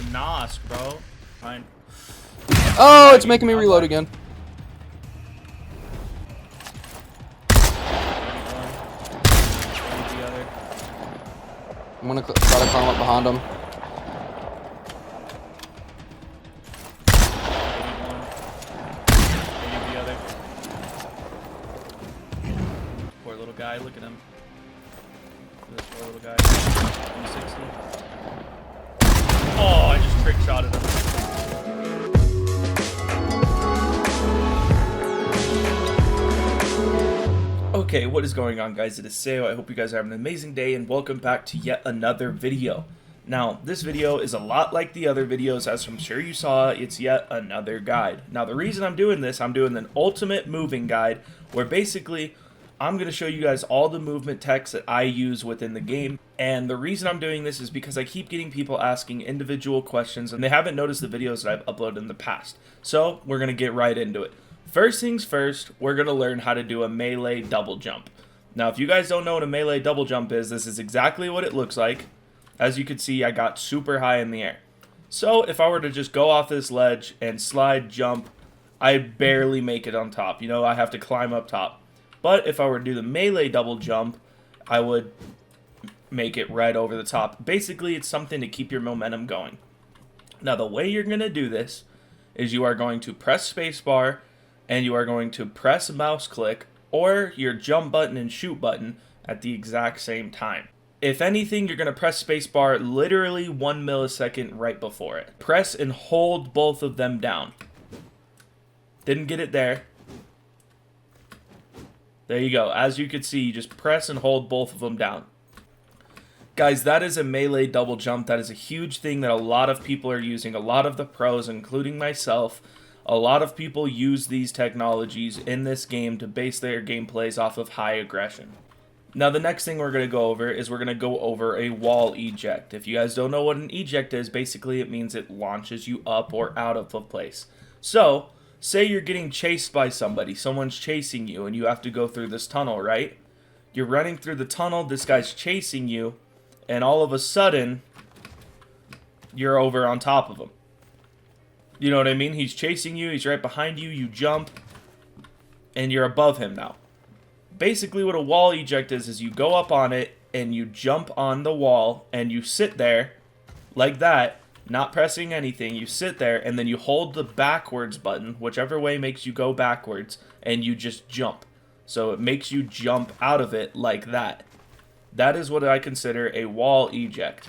the NOS, bro. Fine. Oh, it's making me reload again. I'm gonna try to climb up behind him. Poor little guy, look at him. This poor little guy. 160. Oh, I just trick shotted him. Okay, what is going on, guys? It is Saio. I hope you guys are having an amazing day and welcome back to yet another video. Now, this video is a lot like the other videos, as I'm sure you saw. It's yet another guide. Now, the reason I'm doing this, I'm doing an ultimate moving guide where basically I'm going to show you guys all the movement text that I use within the game. And the reason I'm doing this is because I keep getting people asking individual questions and they haven't noticed the videos that I've uploaded in the past. So we're going to get right into it. First things first, we're going to learn how to do a melee double jump. Now, if you guys don't know what a melee double jump is, this is exactly what it looks like. As you can see, I got super high in the air. So if I were to just go off this ledge and slide jump, I barely make it on top. You know, I have to climb up top. But if I were to do the melee double jump, I would make it right over the top. Basically, it's something to keep your momentum going. Now, the way you're going to do this is you are going to press spacebar and you are going to press mouse click or your jump button and shoot button at the exact same time. If anything, you're going to press spacebar literally 1 millisecond right before it. Press and hold both of them down. Didn't get it there. There you go. As you can see, you just press and hold both of them down. Guys, that is a melee double jump. That is a huge thing that a lot of people are using. A lot of the pros, including myself, a lot of people use these technologies in this game to base their gameplays off of high aggression. Now, the next thing we're going to go over is we're going to go over a wall eject. If you guys don't know what an eject is, basically it means it launches you up or out of a place. So, say you're getting chased by somebody. Someone's chasing you and you have to go through this tunnel, right? You're running through the tunnel, this guy's chasing you, and all of a sudden, you're over on top of him. You know what I mean? He's chasing you, he's right behind you, you jump, and you're above him now. Basically what a wall eject is you go up on it, and you jump on the wall, and you sit there, like that, not pressing anything. You sit there, and then you hold the backwards button, whichever way makes you go backwards, and you just jump. So it makes you jump out of it like that. That is what I consider a wall eject.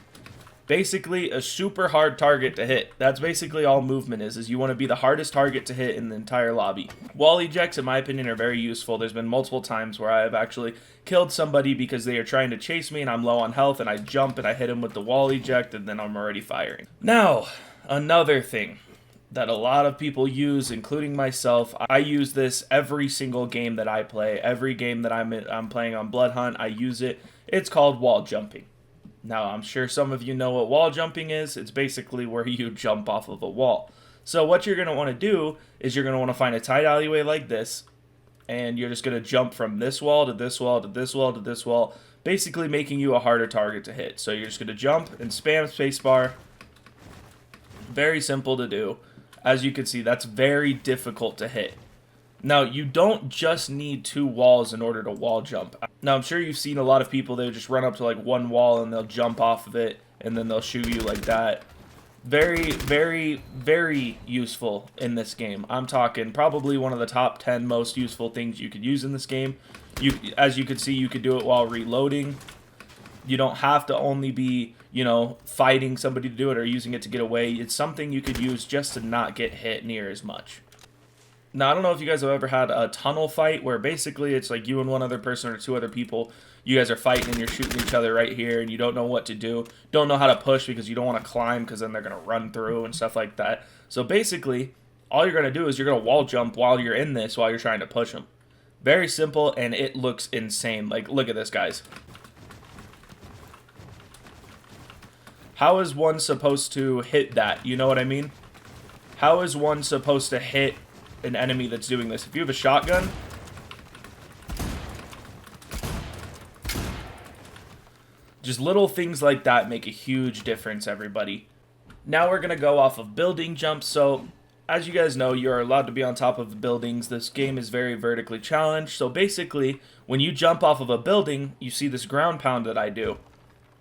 Basically, a super hard target to hit. That's basically all movement is you want to be the hardest target to hit in the entire lobby. Wall ejects, in my opinion, are very useful. There's been multiple times where I have actually killed somebody because they are trying to chase me and I'm low on health and I jump and I hit them with the wall eject and then I'm already firing. Now, another thing that a lot of people use, including myself, I use this every single game that I play. Every game that I'm playing on Bloodhunt, I use it. It's called wall jumping. Now, I'm sure some of you know what wall jumping is. It's basically where you jump off of a wall. So what you're going to want to do is you're going to want to find a tight alleyway like this, and you're just going to jump from this wall to this wall to this wall to this wall, basically making you a harder target to hit. So you're just going to jump and spam spacebar. Very simple to do. As you can see, that's very difficult to hit. Now, you don't just need 2 walls in order to wall jump. Now, I'm sure you've seen a lot of people, they just run up to like 1 wall and they'll jump off of it and then they'll shoot you like that. Very, very, very useful in this game. I'm talking probably one of the top 10 most useful things you could use in this game. As you can see, you could do it while reloading. You don't have to only be, you know, fighting somebody to do it or using it to get away. It's something you could use just to not get hit near as much. Now, I don't know if you guys have ever had a tunnel fight where basically it's like you and one other person or 2 other people. You guys are fighting and you're shooting each other right here and you don't know what to do. Don't know how to push because you don't want to climb because then they're going to run through and stuff like that. So basically, all you're going to do is you're going to wall jump while you're in this while you're trying to push them. Very simple and it looks insane. Like, look at this, guys. How is one supposed to hit that? You know what I mean? How is one supposed to hit an enemy that's doing this? If you have a shotgun, just little things like that make a huge difference, everybody. Now we're going to go off of building jumps. So as you guys know, you're allowed to be on top of the buildings. This game is very vertically challenged. So basically, when you jump off of a building, you see this ground pound that I do.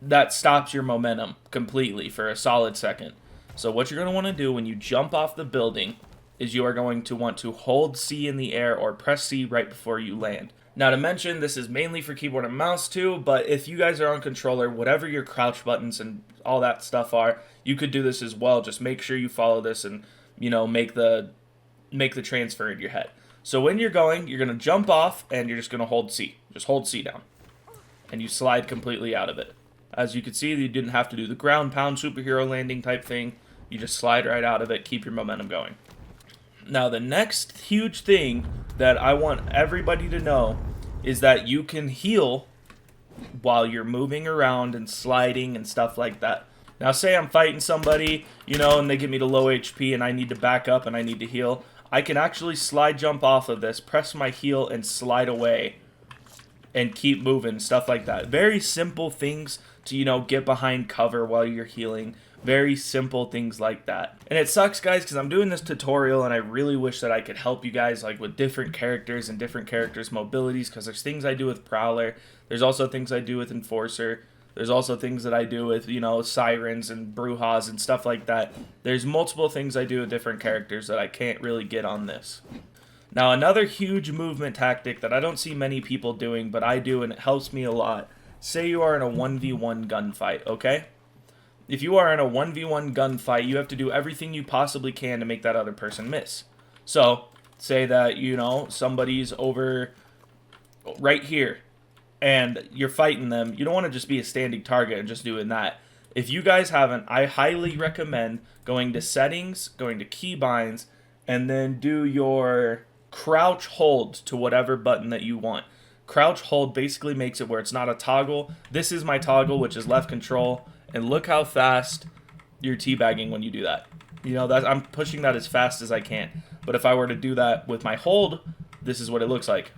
That stops your momentum completely for a solid second. So what you're going to want to do when you jump off the building is you are going to want to hold C in the air or press C right before you land. Now to mention, this is mainly for keyboard and mouse too, but if you guys are on controller, whatever your crouch buttons and all that stuff are, you could do this as well. Just make sure you follow this and, you know, make the transfer in your head. So when you're going to jump off and you're just going to hold C. Just hold C down. And you slide completely out of it. As you can see, you didn't have to do the ground pound superhero landing type thing. You just slide right out of it, keep your momentum going. Now the next huge thing that I want everybody to know is that you can heal while you're moving around and sliding and stuff like that. Now say I'm fighting somebody, you know, and they get me to low HP and I need to back up and I need to heal. I can actually slide jump off of this, press my heel and slide away and keep moving, stuff like that. Very simple things to, you know, get behind cover while you're healing. Very simple things like that. And it sucks, guys, because I'm doing this tutorial and I really wish that I could help you guys like with different characters and different characters' mobilities, because there's things I do with Prowler. There's also things I do with Enforcer. There's also things that I do with, you know, Sirens and Brujas and stuff like that. There's multiple things I do with different characters that I can't really get on this. Now, another huge movement tactic that I don't see many people doing, but I do and it helps me a lot. Say you are in a 1v1 gunfight, okay? If you are in a 1v1 gunfight, you have to do everything you possibly can to make that other person miss. So, say that, you know, somebody's over right here, and you're fighting them. You don't want to just be a standing target and just doing that. If you guys haven't, I highly recommend going to settings, going to keybinds, and then do your crouch hold to whatever button that you want. Crouch hold basically makes it where it's not a toggle. This is my toggle, which is left control. And look how fast you're teabagging when you do that. You know, that I'm pushing that as fast as I can. But if I were to do that with my hold, this is what it looks like.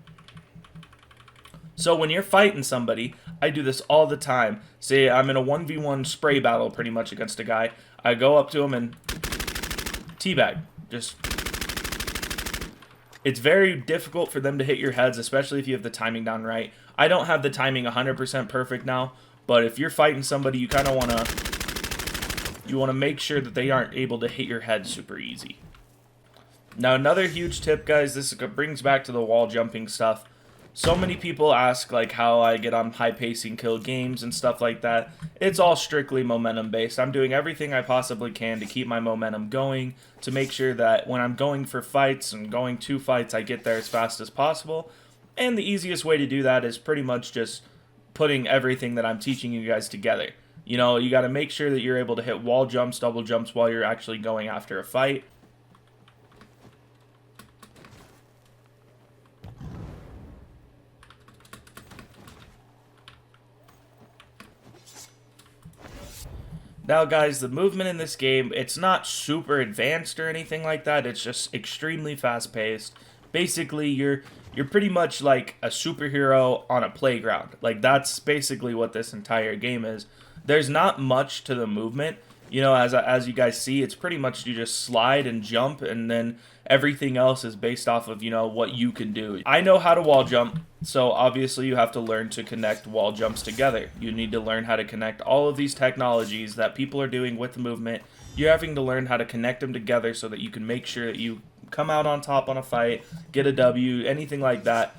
So when you're fighting somebody, I do this all the time. Say I'm in a 1v1 spray battle pretty much against a guy. I go up to him and teabag. Just... It's very difficult for them to hit your heads, especially if you have the timing down right. I don't have the timing 100% perfect now. But if you're fighting somebody, you kind of want to make sure that they aren't able to hit your head super easy. Now, another huge tip, guys, this brings back to the wall jumping stuff. So many people ask like how I get on high pacing kill games and stuff like that. It's all strictly momentum based. I'm doing everything I possibly can to keep my momentum going, to make sure that when I'm going for fights and going to fights, I get there as fast as possible. And the easiest way to do that is pretty much just putting everything that I'm teaching you guys together. You know, you got to make sure that you're able to hit wall jumps, double jumps while you're actually going after a fight. Now, guys, the movement in this game, it's not super advanced or anything like that. It's just extremely fast-paced. Basically, you're pretty much like a superhero on a playground. Like, that's basically what this entire game is. There's not much to the movement. You know, as you guys see, it's pretty much you just slide and jump, and then everything else is based off of, you know, what you can do. I know how to wall jump, so obviously you have to learn to connect wall jumps together. You need to learn how to connect all of these technologies that people are doing with the movement. You're having to learn how to connect them together so that you can make sure that you come out on top on a fight, get a W, anything like that.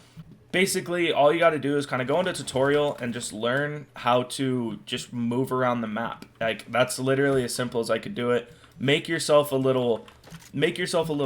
Basically, all you got to do is kind of go into tutorial and just learn how to just move around the map. Like, that's literally as simple as I could do it. Make yourself a little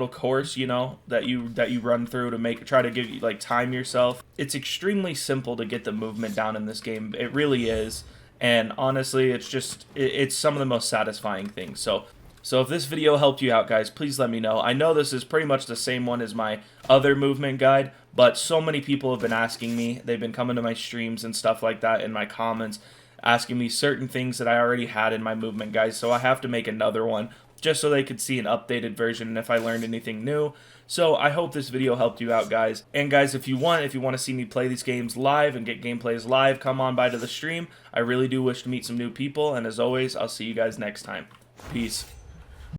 course, you know, that you run through to try to give you, like, time yourself. It's extremely simple to get the movement down in this game. It really is. And honestly, it's some of the most satisfying things. So if this video helped you out, guys, please let me know. I know this is pretty much the same one as my other movement guide, but so many people have been asking me. They've been coming to my streams and stuff like that in my comments, asking me certain things that I already had in my movement guides, so I have to make another one just so they could see an updated version and if I learned anything new. So I hope this video helped you out, guys. And guys, if you want to see me play these games live and get gameplays live, come on by to the stream. I really do wish to meet some new people, and as always, I'll see you guys next time. Peace.